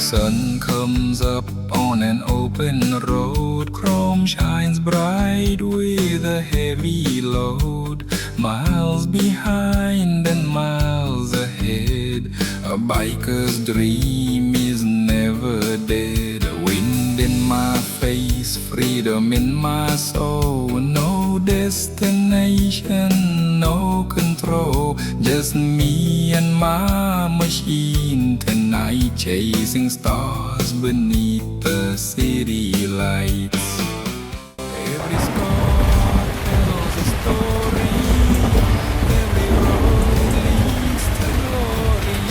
sun comes up on an open road, chrome shines bright with a heavy load. Miles behind and miles ahead, a biker's dream is never dead. Wind in my face, freedom in my soul. No destination, no control, just me and my machine tonight, chasing stars beneath the city lights. Every scar tells a story, every road leads to glory.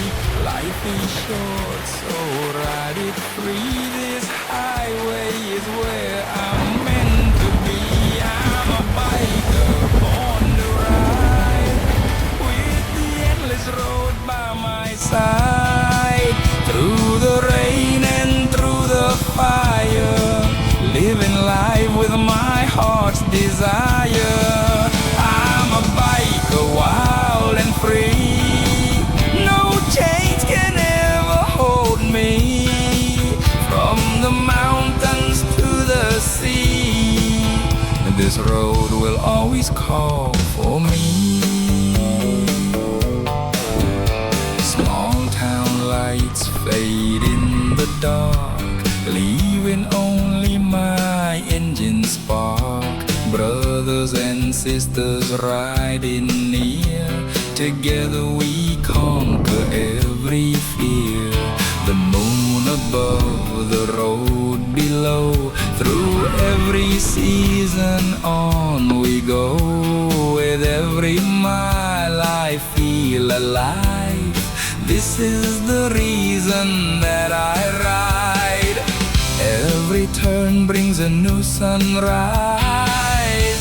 Life is short, so ride it free. This highway is where I'm meant to be. I'm a biker born to ride, with the endless road by my side. Through the rain and through the fire, living life with my heart's desire. I'm a biker, wild and free. No chains can ever hold me. From the mountains to the sea, this road will always call for me. Small town lights fade in the dark, leaving only my engine spark. Brothers and sisters riding near, together we conquer every fear. The moon above, the road below, through every season on we go. With every mile I feel alive. This is the reason that I ride. Every turn brings a new sunrise,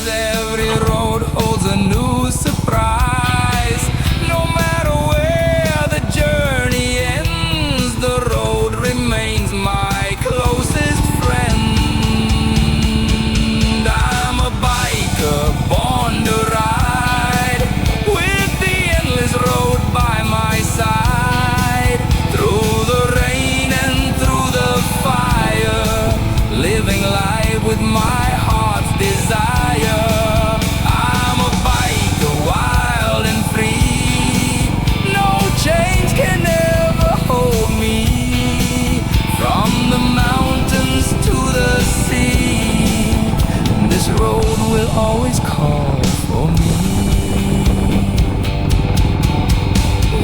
every road holds a new surprise. No matter where the journey ends, the road remains my closest friend. I'm a biker born to ride, with the endless road by my side. Through the rain and through the fire, living life with my heart's desire. I'm a biker, wild and free. No chains can ever hold me. From the mountains to the sea, this road will always call for me.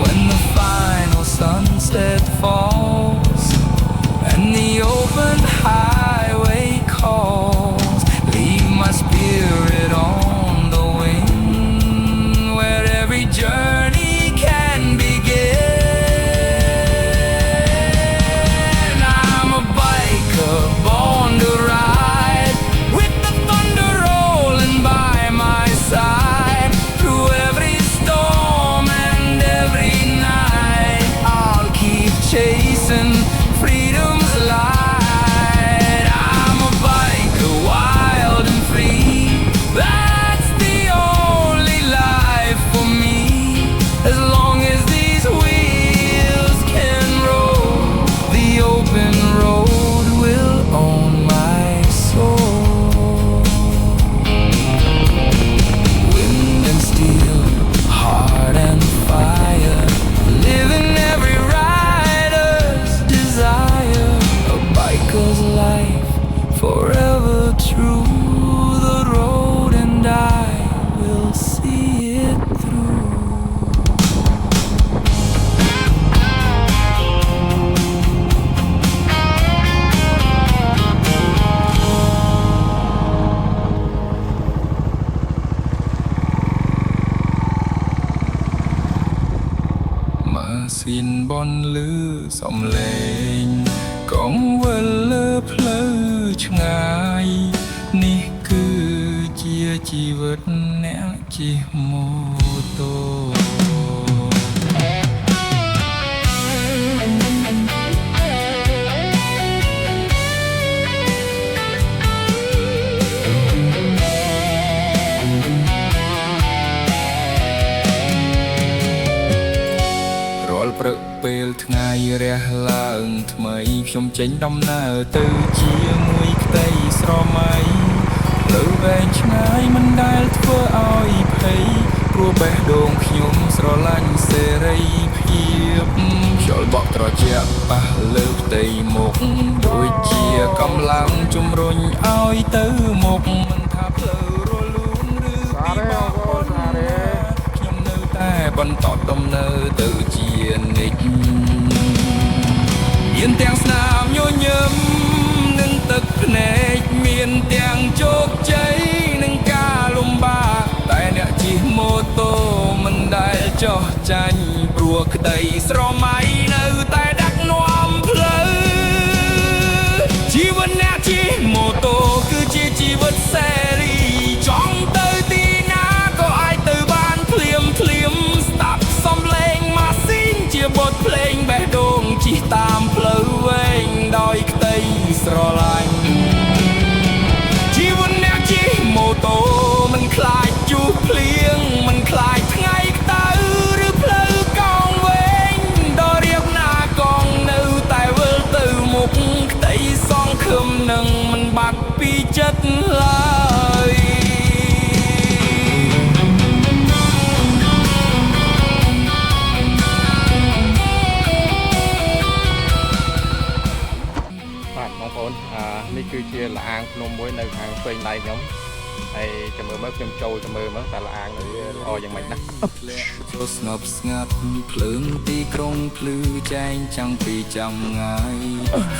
When the final sunset falls and the open highway calls, leave my spirit on the wing, where every journey can begin. I'm a biker born to ride, with the thunder rolling by my side. Through every storm and every night, I'll keep chasing freedom's light. I'm a biker, wild and free. That's the only life for me. As long as these wheels can roll, the open road will own my soul. Wind and steel, heart and fire, living every rider's desire. A biker's life, forever true. The road and I will see it through. Xin bon lư som lên, cổng vơ lơ plơ ngày. Ní cứ chia chi vớt nẻ chi mô tô. Roll pro ពេលថ្ងៃរះឡើងថ្មីខ្ញុំចេញដំណើរទៅជាមួយក្តីស្រមៃលើវែងឆ្ងាយមិនដែលធ្វើឲ្យភ័យព្រោះបេះដូងខ្ញុំស្រឡាញ់សេរីភាពខ្យល់បក់ត្រជាក់ប៉ះលើផ្ទៃមុខដូចជាកម្លាំងជំរុញឲ្យទៅមុខមិនថាផ្លូវរលូនឬពិបាកប៉ុណ្ណាខ្ញុំនៅតែបន្តដំណើរទៅជានិច្ចមានទាំងស្នាមញញឹមនិងទឹកភ្នែកមានទាំងជោគជ័យនិងការលំបាកតែអ្នកជិះម៉ូតូមិនដែលចោះចាញ់ព្រោះក្តីស្រមៃនៅតែដឹកនាំផ្លូវជីវិតអ្នកជិះម៉ូតូគឺជាជីវិតសេរីចង់ទៅទីណាក៏អាចទៅបានភ្លាមស្ដាប់សំឡេងម៉ាស៊ីនជាបទភ្លេងបេះដូងជិះតាមផ្លូវវែងដោយក្តីស្រឡាញ់ជីវិតអ្នកជិះម៉ូតូមិនខ្លាចជុះភ្លៀងមិនខ្លាចថ្ងៃក្តៅឬផ្លូវកង់វែងដ៏រៀបណាកង់នៅតែវិលទៅមុខក្តីសង្ឃឹមនឹងមិនបាត់ពីចិត្តឡើយបាទបងប្អូននេះគឺជាលអាងភ្នំមួយនៅខាងពេញដៃខ្ញុំហើយចាំមើលមកខ្ញុំចូលទៅមើលមកតែលអាងនោះវាល្អយ៉ាងម៉េចណាស់ចូលស្ងប់ស្ងាត់ភ្លើងទីក្រុងភ្លឺចែងចាំងពីចាំងាយ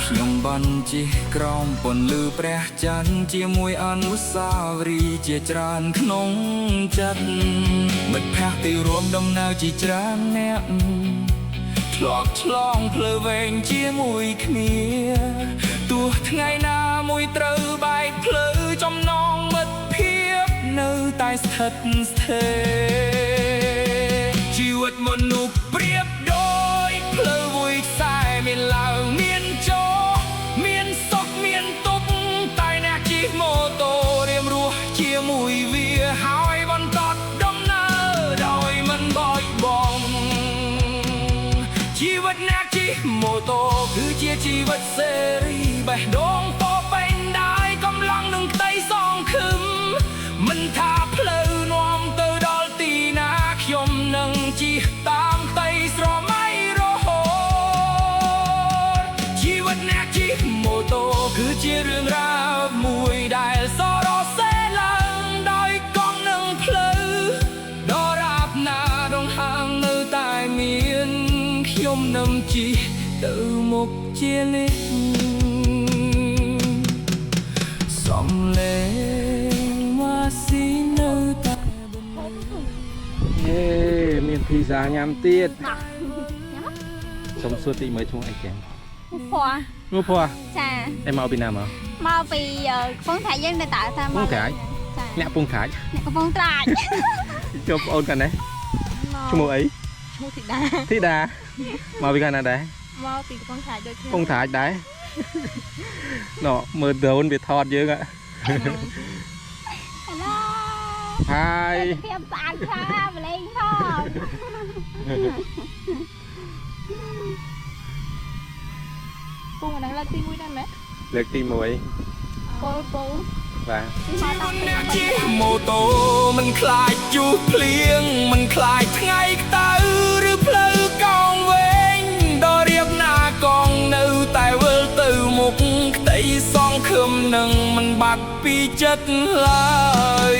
ខ្ញុំបានជិះក្រោមពន្លឺព្រះច័ន្ទជាមួយអនុស្សាវរីយ៍ជាច្រើនក្នុងចិត្តមិត្តភក្តិទីរួមដំណើរជាច្រើនអ្នកឆ្លងផ្លូវវែងជាមួយគ្នាទោះថ្ងៃណាមួយត្រូវបែកផ្លូវចំណងមិត្តភាពនៅតែស្ថិតស្ថេរជីវិតមនុស្សប្រៀបដូចផ្លូវមួយខ្សែមានឡើងមានចុះមានសុខមានទុក្ខតែអ្នកជិះម៉ូតូរៀមរស់ជាមួយវាហើយបន្តដំណើរដោយមិនបោចបង់ជីវិតអ្នកជិះម៉ូតូគឺជាជីវិតសេរីបេះដូងពោពេញដោយកម្លាំងនិងក្តីសង្ឃឹមមិនថាផ្លូវនាំទៅដល់ទីណាខ្ញុំនឹងជិះតាមក្តីស្រមៃរហូតជីវិតអ្នកជិះម៉ូតូគឺជារឿងរ៉ាវមួយដែលសរសេរឡើងដោយកង់និងផ្លូវដរាបណាដងហាងនៅតែមានខ្ញុំនឹងជិះទៅមុខជានិច្ចសំឡេងម៉ាស៊ីននៅតែយេមានភីហ្សាញ៉ាំទៀតសុំសួរទីមើលឈ្មោះអីចឹងនោះព្រោះចាឯមកពីណាមកពីកំពង់ត្រាច់យើងទៅតើតាមកំពង់ត្រាច់អ្នកកំពង់ត្រាច់កំពង់ត្រាច់ជួបប្អូនកាន់ណាឈ្មោះអីឈ្មោះធីតាមកពីខាងណាដែរមកពីកំពង់ត្រាច់ដូចកំពង់ត្រាច់ដែរណ៎មើល drone វាថតយើងហ៎ហើយភាពស្អាតខ្លាំងបលេងផងពងអានឹងលើកទី1ដែរមែនលើកទី1ពូបាទអ្នកជិះម៉ូតូមិនខ្លាចជុះភ្លៀងមិនខ្លាចថ្ងៃក្តៅឬផ្លូវកង់វែងដ៏រៀបណាកង់នៅតែវិលទៅមុខក្តីសង្ឃឹមនឹងមិនបាត់ពីចិត្តឡើយ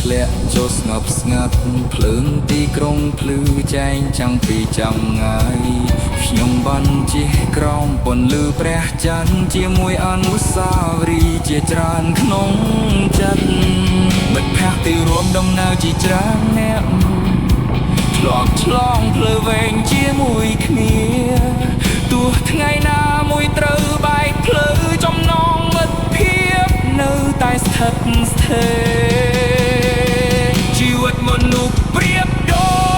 ធ្លាក់ចូលស្ងប់ស្ងាត់ភ្លើងទីក្រុងភ្លឺចែងចាំងពីចាំងាយខ្ញុំបានជិះក្រោមពន្លឺព្រះច័ន្ទជាមួយអនុស្សាវរីយ៍ជាច្រើនក្នុងចិត្តមិត្តភក្តិទីរួមដំណើរជាច្រើនអ្នកឆ្លងផ្លូវវែងជាមួយគ្នាទោះថ្ងៃណាមួយត្រូវបែកផ្លូវចំណងមិត្តភាពនៅតែស្ថិតស្ថេរជីវិតមនុស្សប្រៀបដូច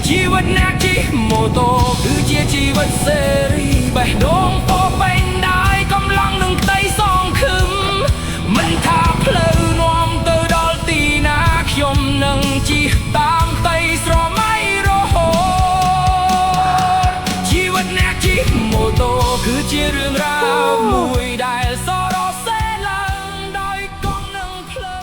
ชีวิตนักที่โมโตคือชีวิตเสรีไปโดงพอเป็นได้กำลังหนึ่งไต่สองคึมมันทาเพลนวมเตอดอลตีนาขยมหนึ่งจีตามไต่สรอไม่รอโหชีวิตนักที่โมโตคือเรื่องราวมวยได้สอรอเซลังโดยกองหนึ่งเพลอ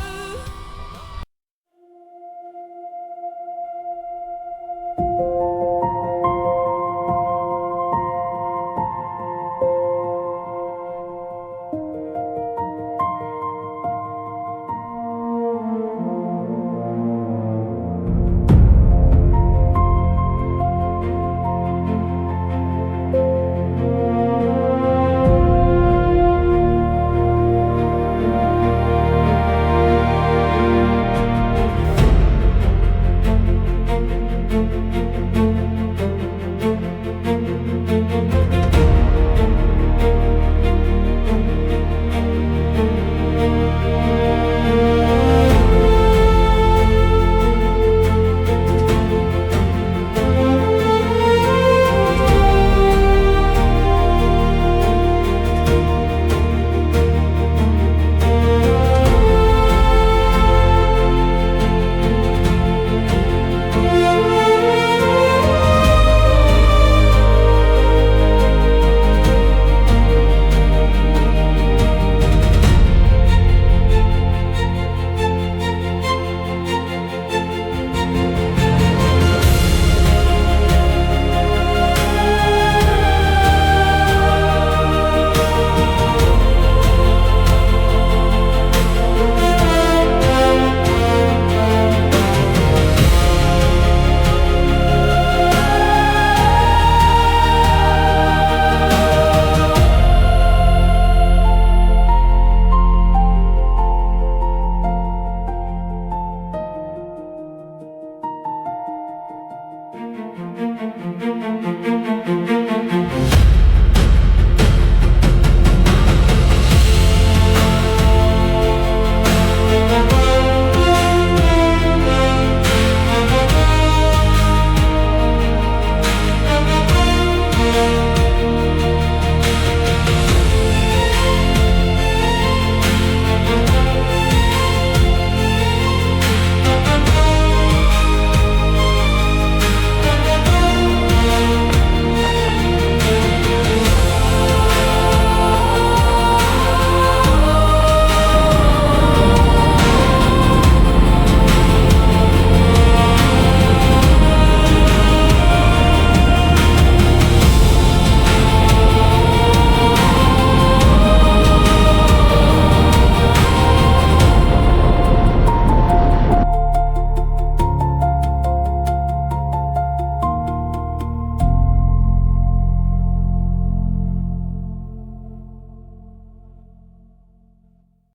Thank you.